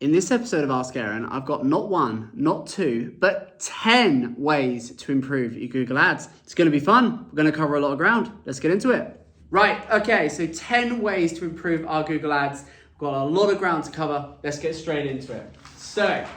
In this episode of Ask Aaron, I've got not one, not two, but 10 ways to improve your Google Ads. It's going to be fun. We're going to cover a lot of ground. Let's get into it. Right, okay, so 10 ways to improve our Google Ads. We've got a lot of ground to cover. Let's get straight into it. So,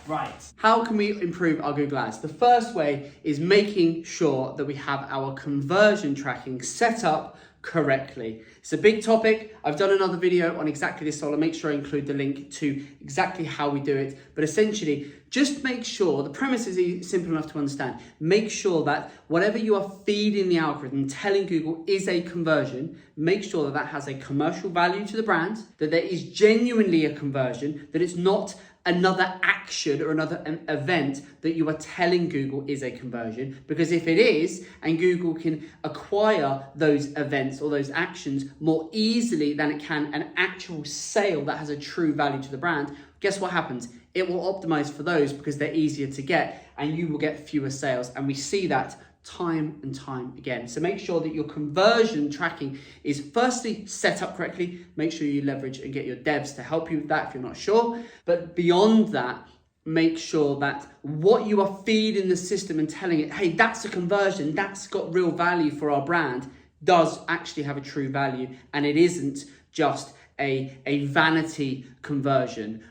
right, how can we improve our Google Ads? The first way is making sure that we have our conversion tracking set up correctly. It's a big topic. I've done another video on exactly this, so I'll make sure I include the link to exactly how we do it. But essentially, just make sure, the premise is simple enough to understand. Make sure that whatever you are feeding the algorithm, telling Google is a conversion, make sure that that has a commercial value to the brand, that there is genuinely a conversion, that it's not another action or another event that you are telling Google is a conversion. Because if it is, and Google can acquire those events or those actions more easily than it can an actual sale that has a true value to the brand, guess what happens? It will optimize for those because they're easier to get and you will get fewer sales. And we see that time and time again. So make sure that your conversion tracking is firstly set up correctly. Make sure you leverage and get your devs to help you with that if you're not sure. But beyond that, make sure that what you are feeding the system and telling it, hey, that's a conversion, that's got real value for our brand, does actually have a true value. And it isn't just a vanity conversion.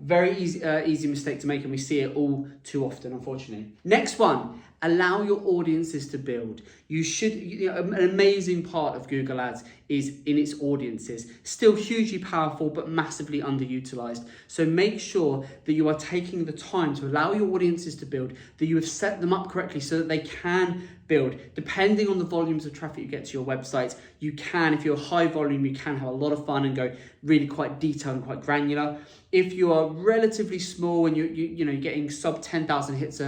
Very easy mistake to make, and we see it all too often, unfortunately. Next one, allow your audiences to build. You should, an amazing part of Google Ads is in its audiences. Still hugely powerful, but massively underutilized. So make sure that you are taking the time to allow your audiences to build, that you have set them up correctly so that they can build. Depending on the volumes of traffic you get to your website, you can, if you're high volume, you can have a lot of fun and go really quite detailed and quite granular. If you are relatively small and you're getting sub 10,000 hits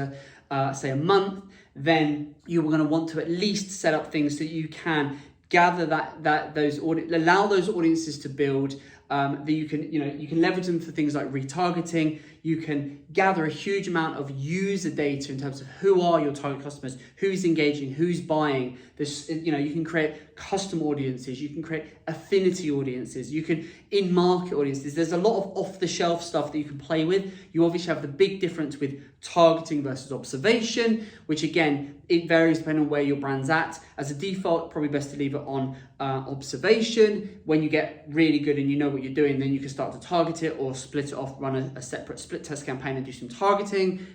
say a month, then you're going to want to at least set up things so that you can gather allow those audiences to build. That you can leverage them for things like retargeting. You can gather a huge amount of user data in terms of who are your target customers, who's engaging, who's buying. You can create custom audiences. You can create affinity audiences. You can in-market audiences. There's a lot of off-the-shelf stuff that you can play with. You obviously have the big difference with targeting versus observation, which again, it varies depending on where your brand's at. As a default, probably best to leave it on observation. When you get really good and you know what you're doing, then you can start to target it or split it off, run a separate split test campaign and do some targeting.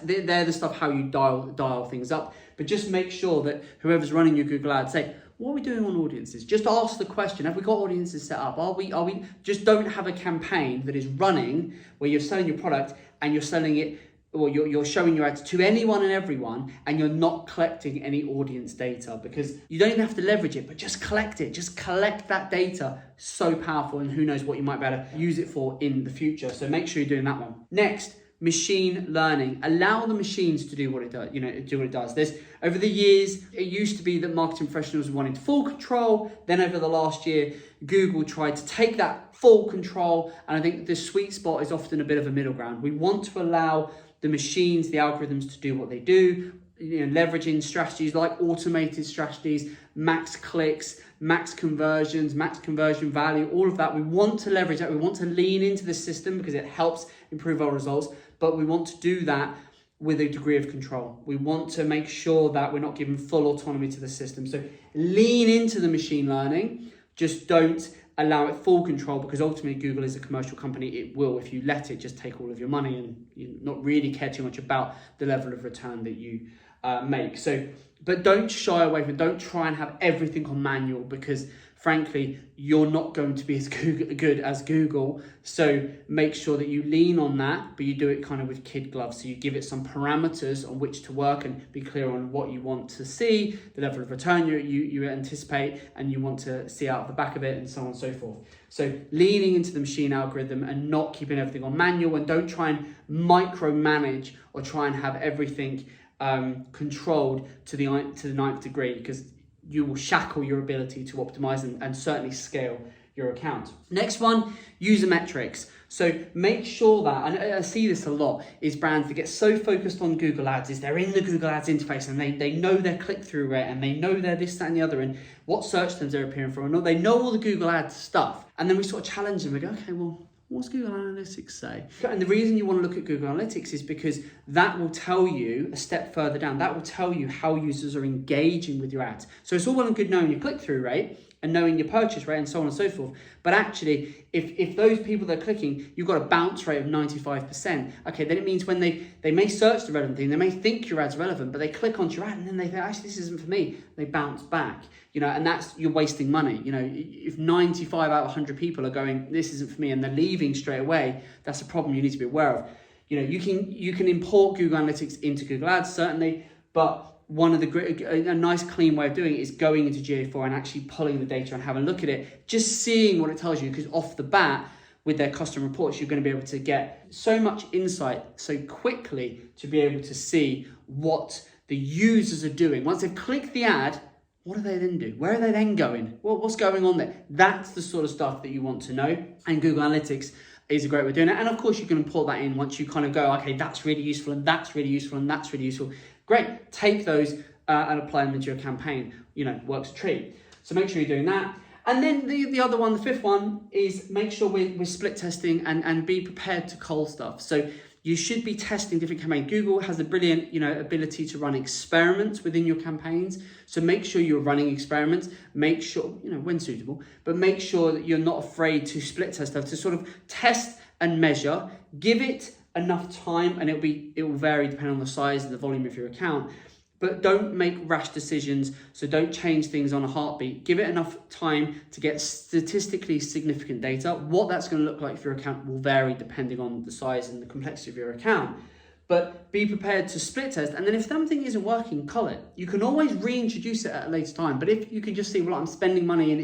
They're the stuff how you dial things up. But just make sure that whoever's running your Google Ads say, what are we doing on audiences? Just ask the question, have we got audiences set up? Are we just don't have a campaign that is running where you're selling your product and you're selling it, or you're showing your ads to anyone and everyone, and you're not collecting any audience data, because you don't even have to leverage it, but just collect it. Just collect that data. So powerful, and who knows what you might be able to use it for in the future. So make sure you're doing that one. Next, machine learning. Allow the machines to do what it does. Do what it does. There's over the years, it used to be that marketing professionals wanted full control. Then over the last year, Google tried to take that full control, and I think the sweet spot is often a bit of a middle ground. We want to allow the machines, the algorithms to do what they do, leveraging strategies like automated strategies, max clicks, max conversions, max conversion value, all of that. We want to leverage that. We want to lean into the system because it helps improve our results, but we want to do that with a degree of control. We want to make sure that we're not giving full autonomy to the system. So lean into the machine learning, just don't allow it full control, because ultimately Google is a commercial company. It will, if you let it, just take all of your money and you not really care too much about the level of return that you make. So, but don't shy away from it. Don't try and have everything on manual, because frankly, you're not going to be as good as Google. So make sure that you lean on that, but you do it kind of with kid gloves. So you give it some parameters on which to work and be clear on what you want to see, the level of return you anticipate, and you want to see out of the back of it, and so on and so forth. So leaning into the machine algorithm and not keeping everything on manual, and don't try and micromanage or try and have everything controlled to the ninth degree, because you will shackle your ability to optimize and certainly scale your account. Next one, user metrics. So make sure that, and I see this a lot, is brands that get so focused on Google Ads, is they're in the Google Ads interface and they know their click-through rate and they know their this, that, and the other, and what search terms they're appearing for, and they know all the Google Ads stuff. And then we sort of challenge them. We go, okay, well, What's Google Analytics say? And the reason you want to look at Google Analytics is because that will tell you a step further down. That will tell you how users are engaging with your ads. So it's all well and good knowing your click-through rate and knowing your purchase rate and so on and so forth. But actually, if those people that are clicking, you've got a bounce rate of 95%, okay, then it means when they may search the relevant thing, they may think your ad's relevant, but they click onto your ad and then they think, actually, this isn't for me. They bounce back, and that's, you're wasting money. If 95 out of 100 people are going, this isn't for me, and they're leaving straight away, that's a problem you need to be aware of. You can import Google Analytics into Google Ads, certainly, but one of a nice clean way of doing it is going into GA4 and actually pulling the data and having a look at it, just seeing what it tells you, because off the bat with their custom reports, you're going to be able to get so much insight so quickly to be able to see what the users are doing. Once they've clicked the ad, what do they then do? Where are they then going? What's going on there? That's the sort of stuff that you want to know, and Google Analytics is a great way of doing it. And of course, you can import that in once you kind of go, okay, that's really useful, and that's really useful, and that's really useful. Great, take those and apply them into your campaign. Works a treat. So make sure you're doing that. And then the other one, the fifth one, is make sure we're split testing and be prepared to cull stuff. So you should be testing different campaigns. Google has a brilliant, ability to run experiments within your campaigns. So make sure you're running experiments. Make sure, when suitable, but make sure that you're not afraid to split test stuff, to sort of test and measure. Give it enough time, and it will vary depending on the size and the volume of your account. But don't make rash decisions. So don't change things on a heartbeat. Give it enough time to get statistically significant data. What that's going to look like for your account will vary depending on the size and the complexity of your account. But be prepared to split test. And then if something isn't working, cull it. You can always reintroduce it at a later time. But if you can just see, well, I'm spending money and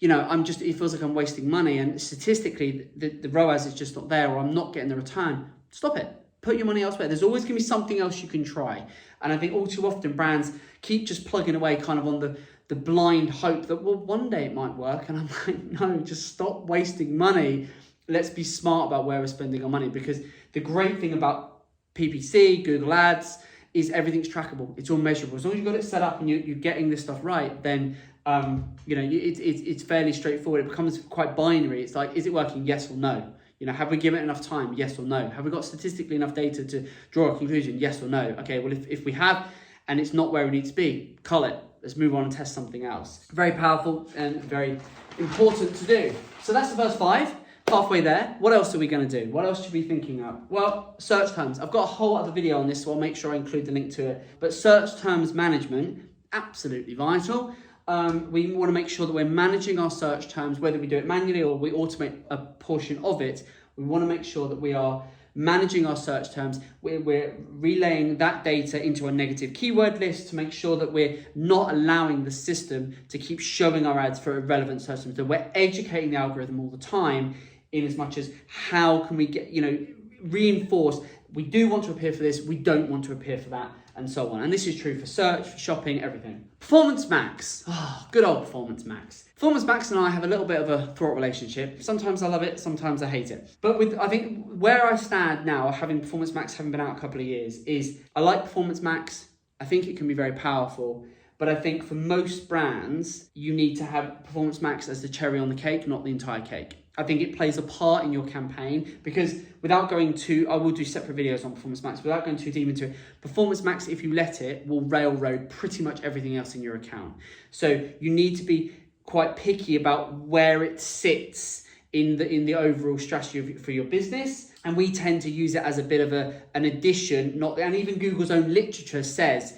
it feels like I'm wasting money, and statistically the ROAS is just not there, or I'm not getting the return, stop it. Put your money elsewhere. There's always going to be something else you can try. And I think all too often brands keep just plugging away kind of on the blind hope that, well, one day it might work. And I'm like, no, just stop wasting money. Let's be smart about where we're spending our money, because the great thing about PPC, Google Ads, is everything's trackable. It's all measurable. As long as you've got it set up and you're getting this stuff right, then it's fairly straightforward. It becomes quite binary. It's like, is it working? Yes or no? Have we given it enough time? Yes or no? Have we got statistically enough data to draw a conclusion? Yes or no? Okay, well, if we have, and it's not where we need to be, cull it. Let's move on and test something else. Very powerful and very important to do. So that's the first 5. Halfway there. What else are we going to do? What else should we be thinking of? Well, search terms. I've got a whole other video on this, so I'll make sure I include the link to it. But search terms management, absolutely vital. We want to make sure that we're managing our search terms, whether we do it manually or we automate a portion of it. We want to make sure that we are managing our search terms. We're relaying that data into a negative keyword list to make sure that we're not allowing the system to keep showing our ads for irrelevant search terms. So we're educating the algorithm all the time, in as much as how can we get, reinforce, we do want to appear for this, we don't want to appear for that, and so on. And this is true for search, for shopping, everything. Performance Max. Oh, good old Performance Max. Performance Max and I have a little bit of a fraught relationship. Sometimes I love it, sometimes I hate it. But I think where I stand now, having Performance Max, having been out a couple of years, is I like Performance Max. I think it can be very powerful. But I think for most brands, you need to have Performance Max as the cherry on the cake, not the entire cake. I think it plays a part in your campaign, because without going too, I will do separate videos on Performance Max, without going too deep into it, Performance Max, if you let it, will railroad pretty much everything else in your account. So you need to be quite picky about where it sits in the overall strategy for your business. And we tend to use it as a bit of an addition, and even Google's own literature says,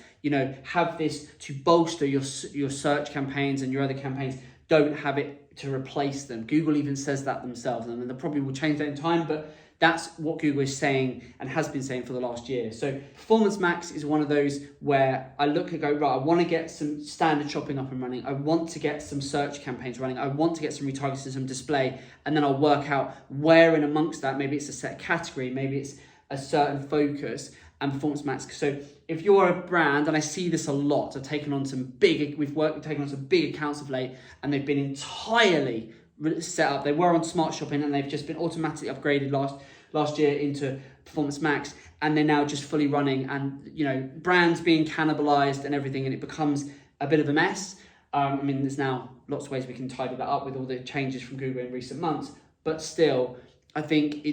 have this to bolster your search campaigns and your other campaigns. Don't have it to replace them. Google even says that themselves, and they probably will change that in time, but that's what Google is saying and has been saying for the last year. So Performance Max is one of those where I look and go, right, I want to get some standard shopping up and running. I want to get some search campaigns running. I want to get some retargeting, some display, and then I'll work out where in amongst that, maybe it's a set category, maybe it's a certain focus, and Performance Max. So if you're a brand, and I see this a lot, we've taken on some big accounts of late, and they've been entirely set up. They were on Smart Shopping, and they've just been automatically upgraded last year into Performance Max, and they're now just fully running, and brands being cannibalized and everything, and it becomes a bit of a mess. There's now lots of ways we can tidy that up with all the changes from Google in recent months, but still, I think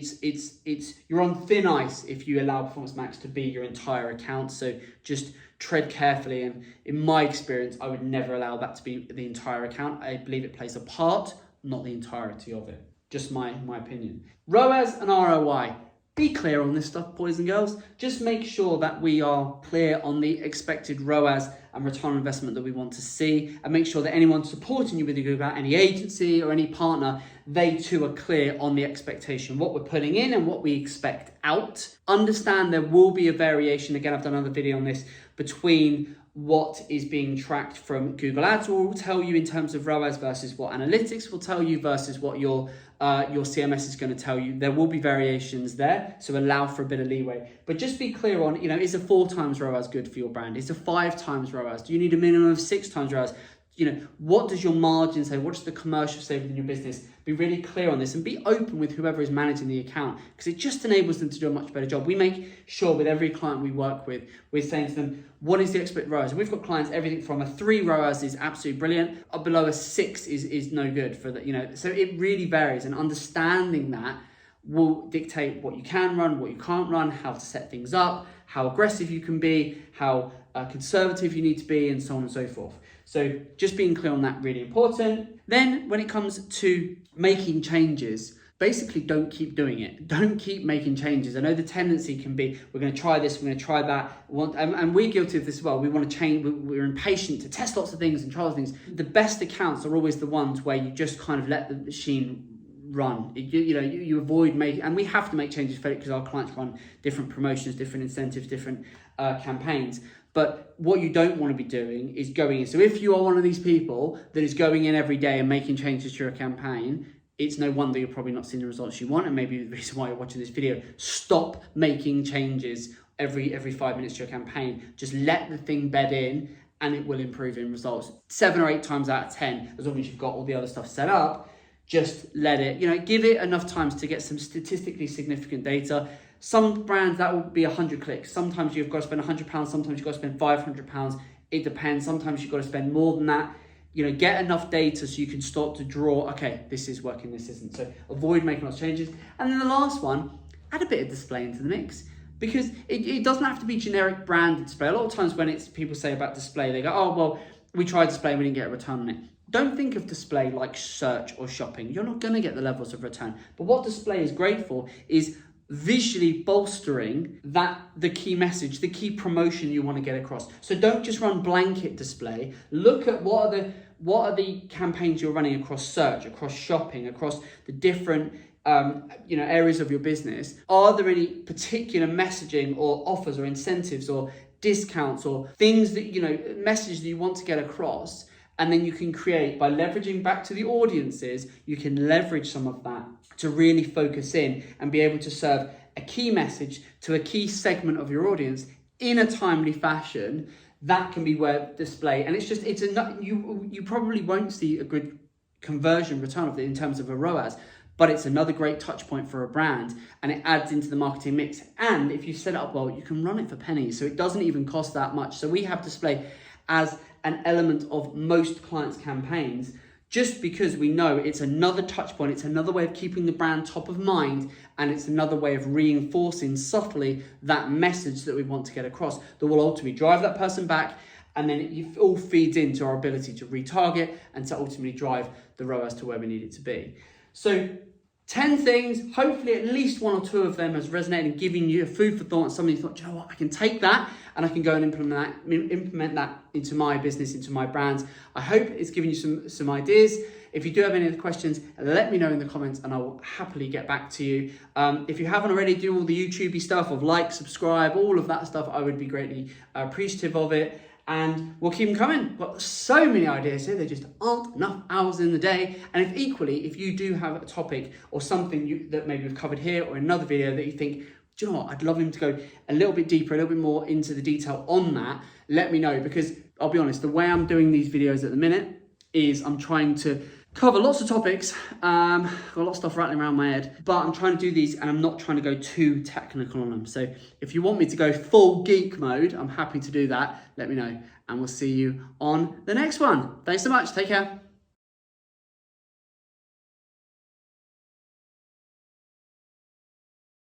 you're on thin ice if you allow Performance Max to be your entire account. So just tread carefully. And in my experience, I would never allow that to be the entire account. I believe it plays a part, not the entirety of it. Just my opinion. ROAS and ROI. Be clear on this stuff, boys and girls. Just make sure that we are clear on the expected ROAS and return on investment that we want to see, and make sure that anyone supporting you with your Google, any agency or any partner, they too are clear on the expectation, what we're putting in and what we expect out. Understand there will be a variation. Again, I've done another video on this, between what is being tracked from Google Ads will tell you in terms of ROAS versus what analytics will tell you versus what your CMS is going to tell you. There will be variations there, so allow for a bit of leeway. But just be clear on, is a 4 times ROAS good for your brand? Is a 5 times ROAS? Do you need a minimum of 6 times ROAS? What does your margin say? What does the commercial say within your business? Be really clear on this and be open with whoever is managing the account, because it just enables them to do a much better job. We make sure with every client we work with, we're saying to them, what is the expected ROAS? We've got clients, everything from a 3 ROAS is absolutely brilliant, up below a 6 is no good for that, so it really varies, and understanding that will dictate what you can run, what you can't run, how to set things up, how aggressive you can be, how conservative you need to be, and so on and so forth. So just being clear on that, really important. Then when it comes to making changes, basically don't keep doing it. Don't keep making changes. I know the tendency can be, we're going to try this, we're going to try that. And we're guilty of this as well. We want to change, we're impatient to test lots of things and try lots of things. The best accounts are always the ones where you just kind of let the machine run. You avoid making, and we have to make changes for it because our clients run different promotions, different incentives, different campaigns. But what you don't want to be doing is going in. So if you are one of these people that is going in every day and making changes to your campaign, it's no wonder you're probably not seeing the results you want, and maybe the reason why you're watching this video. Stop making changes every 5 minutes to your campaign. Just let the thing bed in and it will improve in results. 7 or 8 times out of 10, as long as you've got all the other stuff set up, just let it, give it enough times to get some statistically significant data. Some brands, that will be 100 clicks. Sometimes you've got to spend £100, sometimes you've got to spend £500. It depends. Sometimes you've got to spend more than that. Get enough data so you can start to draw, okay, this is working, this isn't. So avoid making lots of changes. And then the last one, add a bit of display into the mix, because it doesn't have to be generic branded display. A lot of times when people say about display, they go, oh, well, we tried display and we didn't get a return on it. Don't think of display like search or shopping. You're not going to get the levels of return. But what display is great for is visually bolstering the key message, the key promotion you want to get across. So don't just run blanket display. Look at what are the campaigns you're running across search, across shopping, across the different areas of your business. Are there any particular messaging or offers or incentives or discounts or things that message that you want to get across? And then you can create, by leveraging back to the audiences, you can leverage some of that to really focus in and be able to serve a key message to a key segment of your audience in a timely fashion. That can be where display, and you probably won't see a good conversion return of it in terms of a ROAS, but it's another great touch point for a brand, and it adds into the marketing mix. And if you set it up well, you can run it for pennies, so it doesn't even cost that much. So we have display as an element of most clients' campaigns, just because we know it's another touch point, it's another way of keeping the brand top of mind, and it's another way of reinforcing subtly that message that we want to get across that will ultimately drive that person back, and then it all feeds into our ability to retarget and to ultimately drive the ROAS to where we need it to be. So 10 things, hopefully at least 1 or 2 of them has resonated and given you a food for thought, and something you thought, do you know what, I can take that and I can go and implement that into my business, into my brands. I hope it's given you some ideas. If you do have any other questions, let me know in the comments and I will happily get back to you. If you haven't already, do all the YouTubey stuff of like, subscribe, all of that stuff. I would be greatly appreciative of it. And we'll keep them coming. We've got so many ideas here, there just aren't enough hours in the day. And if you do have a topic or something that maybe we've covered here or another video that you think, do you know what, I'd love him to go a little bit deeper, a little bit more into the detail on that, let me know. Because I'll be honest, the way I'm doing these videos at the minute is I'm trying to cover lots of topics, got a lot of stuff rattling around my head, but I'm trying to do these and I'm not trying to go too technical on them. So if you want me to go full geek mode, I'm happy to do that. Let me know and we'll see you on the next one. Thanks so much. Take care.